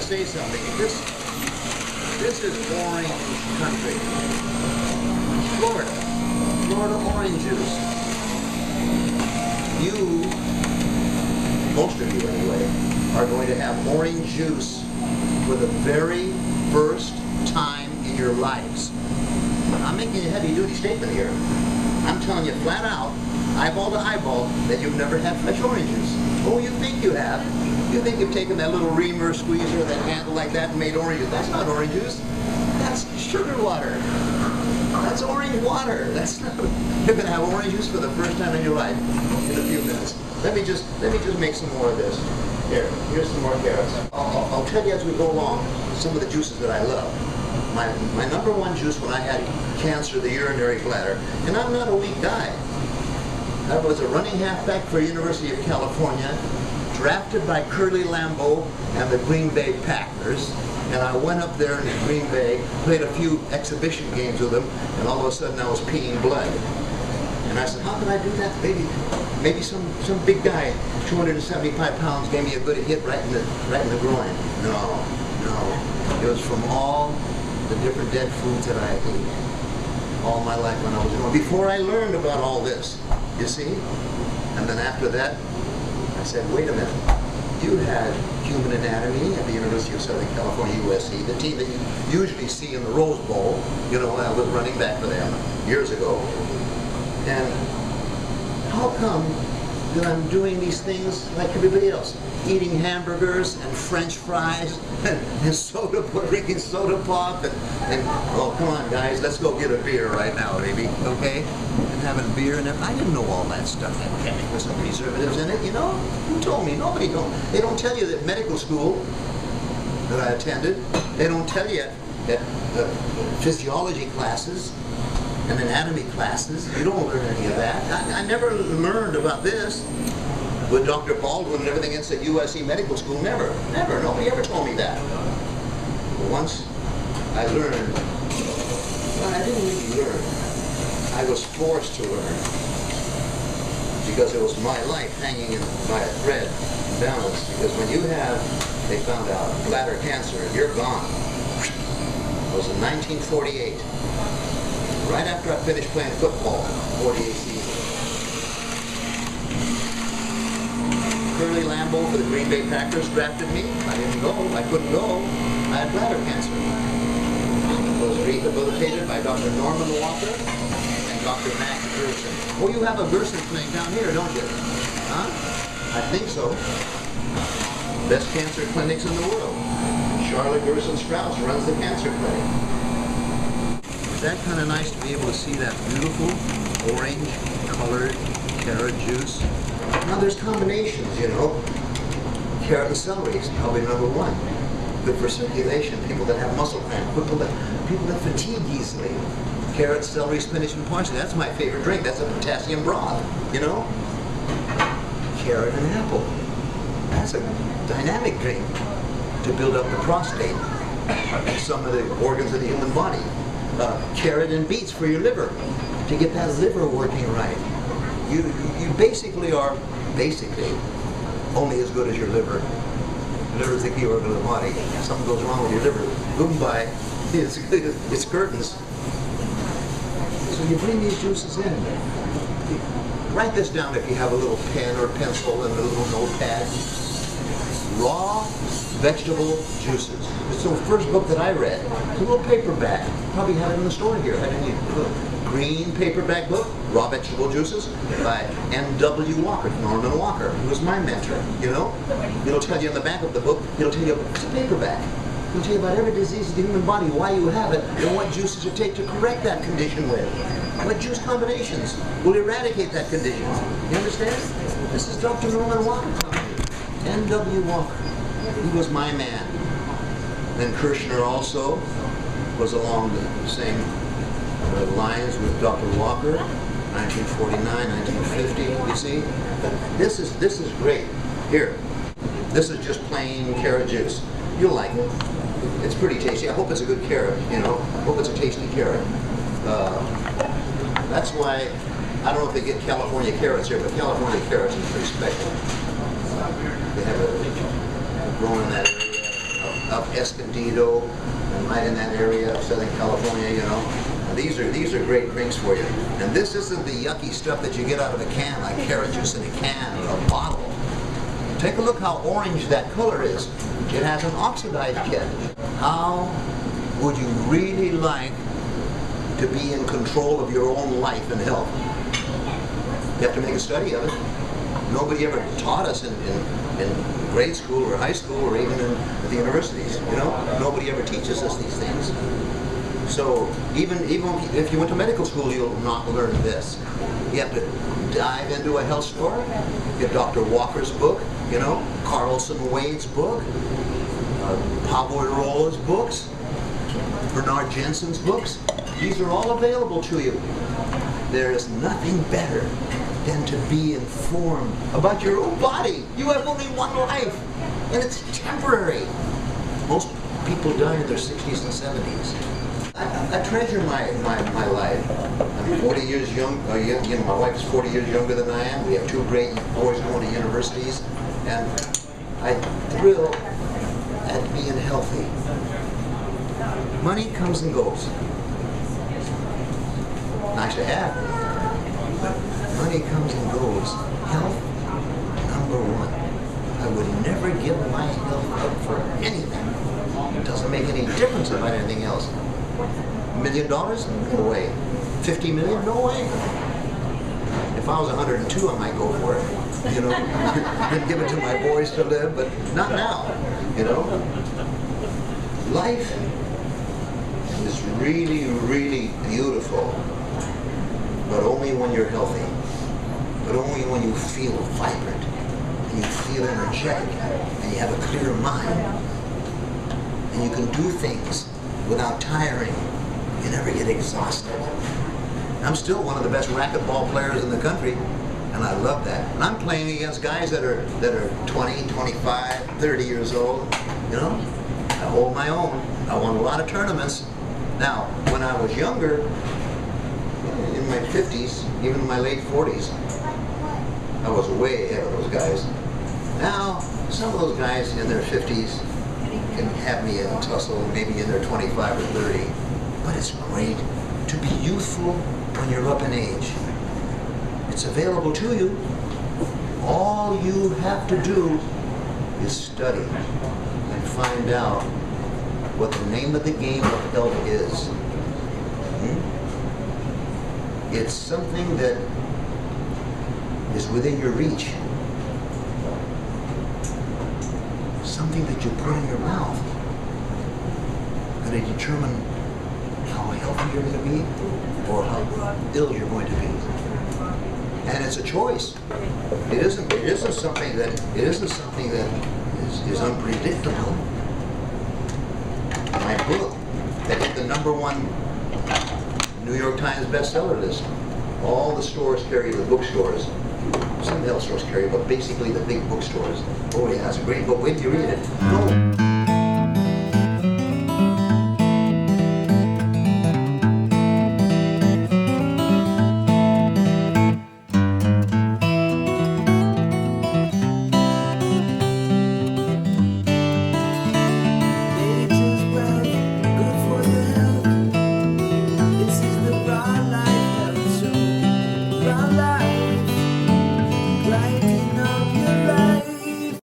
say something. This is orange country. Florida. Florida orange juice. You, most of you anyway, are going to have orange juice for the very first time in your lives. I'm making a heavy-duty statement here. I'm telling you flat out, eyeball to eyeball, that you've never had fresh orange juice. Oh, you think you have. You think you've taken that little reamer squeezer, that handle like that, and made orange juice. That's not orange juice. That's sugar water. That's orange water. That's not. You're going to have orange juice for the first time in your life in a few minutes. Let me just make some more of this. Here's some more carrots. I'll tell you as we go along some of the juices that I love. My number one juice when I had cancer of the urinary bladder, and I'm not a weak guy. I was a running halfback for University of California, drafted by Curly Lambeau and the Green Bay Packers, and I went up there in Green Bay, played a few exhibition games with them, and all of a sudden I was peeing blood. And I said, how can I do that? Maybe some big guy, 275 pounds, gave me a good hit right in the groin. No. It was from all the different dead foods that I ate all my life when I was young. Before I learned about all this, you see? And then after that, I said, wait a minute. You had human anatomy at the University of Southern California, USC, the team that you usually see in the Rose Bowl. You know, I was running back for them years ago. And how come that I'm doing these things like everybody else? Eating hamburgers and French fries and soda, drinking soda pop and oh, come on guys, let's go get a beer right now, baby, okay? And having a beer and everything. I didn't know all that stuff had chemicals and preservatives in it, you know? Who told me? Nobody told me. They don't tell you that medical school that I attended, they don't tell you that physiology classes and anatomy classes, you don't learn any of that. I never learned about this with Dr. Baldwin and everything else at USC Medical School. Never. Nobody ever told me that. But once I learned, well, I didn't really learn. I was forced to learn because it was my life hanging by a thread in balance. Because when you have, they found out, bladder cancer, you're gone. It was in 1948. Right after I finished playing football, 48 season. Curly Lambeau for the Green Bay Packers drafted me. I didn't go. I couldn't go. I had bladder cancer. I was rehabilitated by Dr. Norman Walker and Dr. Max Gerson. Oh, you have a Gerson clinic down here, don't you? Huh? I think so. Best cancer clinics in the world. Charlotte Gerson Strauss runs the cancer clinic. Is that kind of nice to be able to see that beautiful orange-colored carrot juice? Now there's combinations, you know. Carrot and celery is probably number one. Good for circulation, people that have muscle cramp, people that fatigue easily. Carrot, celery, spinach, and parsley. That's my favorite drink. That's a potassium broth, you know. Carrot and apple. That's a dynamic drink to build up the prostate, some of the organs of the human body. Carrot and beets for your liver, to get that liver working right. You basically are only as good as your liver. The liver is the key organ of the body. If something goes wrong with your liver, boom by, it's curtains. So you bring these juices in. Write this down if you have a little pen or pencil and a little notepad. Raw vegetable juices. It's the first book that I read. It's a little paperback. Probably have it in the store here. I didn't need a green paperback book, Raw Vegetable Juices, by N.W. Walker, Norman Walker, who was my mentor, you know? It'll tell you in the back of the book, it'll tell you, it's a paperback. It'll tell you about every disease of the human body, why you have it, and what juices you take to correct that condition with. What juice combinations will eradicate that condition. You understand? This is Dr. Norman Walker talking to you. N.W. Walker. He was my man. Then Kirshner also was along the same lines with Dr. Walker, 1949, 1950, you see? But this is great. Here, this is just plain carrot juice. You'll like it. It's pretty tasty. I hope it's a good carrot, you know. I hope it's a tasty carrot. That's why, I don't know if they get California carrots here, but California carrots is pretty special. They have a growing in that area. of Escondido, and right in that area of Southern California, you know. And these are great drinks for you. And this isn't the yucky stuff that you get out of a can, like carrot juice in a can or a bottle. Take a look how orange that color is. It has an oxidized yet. How would you really like to be in control of your own life and health? You have to make a study of it. Nobody ever taught us in grade school or high school or even in the universities. You know, nobody ever teaches us these things. So even if you went to medical school, you'll not learn this. You have to dive into a health store, get Dr. Walker's book, you know, Carlson Wade's book, Pablo Irola's books, Bernard Jensen's books. These are all available to you. There is nothing better than to be informed about your own body. You have only one life, and it's temporary. Most people die in their 60s and 70s. I treasure my life. I'm 40 years young. You know, my wife is 40 years younger than I am. We have two great boys going to universities, and I thrill at being healthy. Money comes and goes. Nice to have, but money comes and goes. Health, number one. I would never give my health up for anything. It doesn't make any difference about anything else. $1 million? No way. 50 million? No way. If I was 102, I might go for it. You know, and give it to my boys to live, but not now. You know, life is really, really beautiful, but only when you're healthy. But only when you feel vibrant, and you feel energetic, and you have a clear mind, and you can do things without tiring. You never get exhausted. I'm still one of the best racquetball players in the country, and I love that. And I'm playing against guys that are 20, 25, 30 years old. You know, I hold my own. I won a lot of tournaments. Now, when I was younger, in my 50s, even in my late 40s, I was way ahead of those guys. Now, some of those guys in their 50s can have me in a tussle, maybe in their 25 or 30. But it's great to be youthful when you're up in age. It's available to you. All you have to do is study and find out what the name of the game of health is. It's something that is within your reach. Something that you put in your mouth going to determine how healthy you're going to be or how ill you're going to be. And it's a choice. It isn't something that is unpredictable. My book that hit the #1 New York Times bestseller list. All the stores carry, the bookstores. Some health stores carry, but basically the big bookstores. Oh yeah, it's a great book. Wait till you read it. No. Like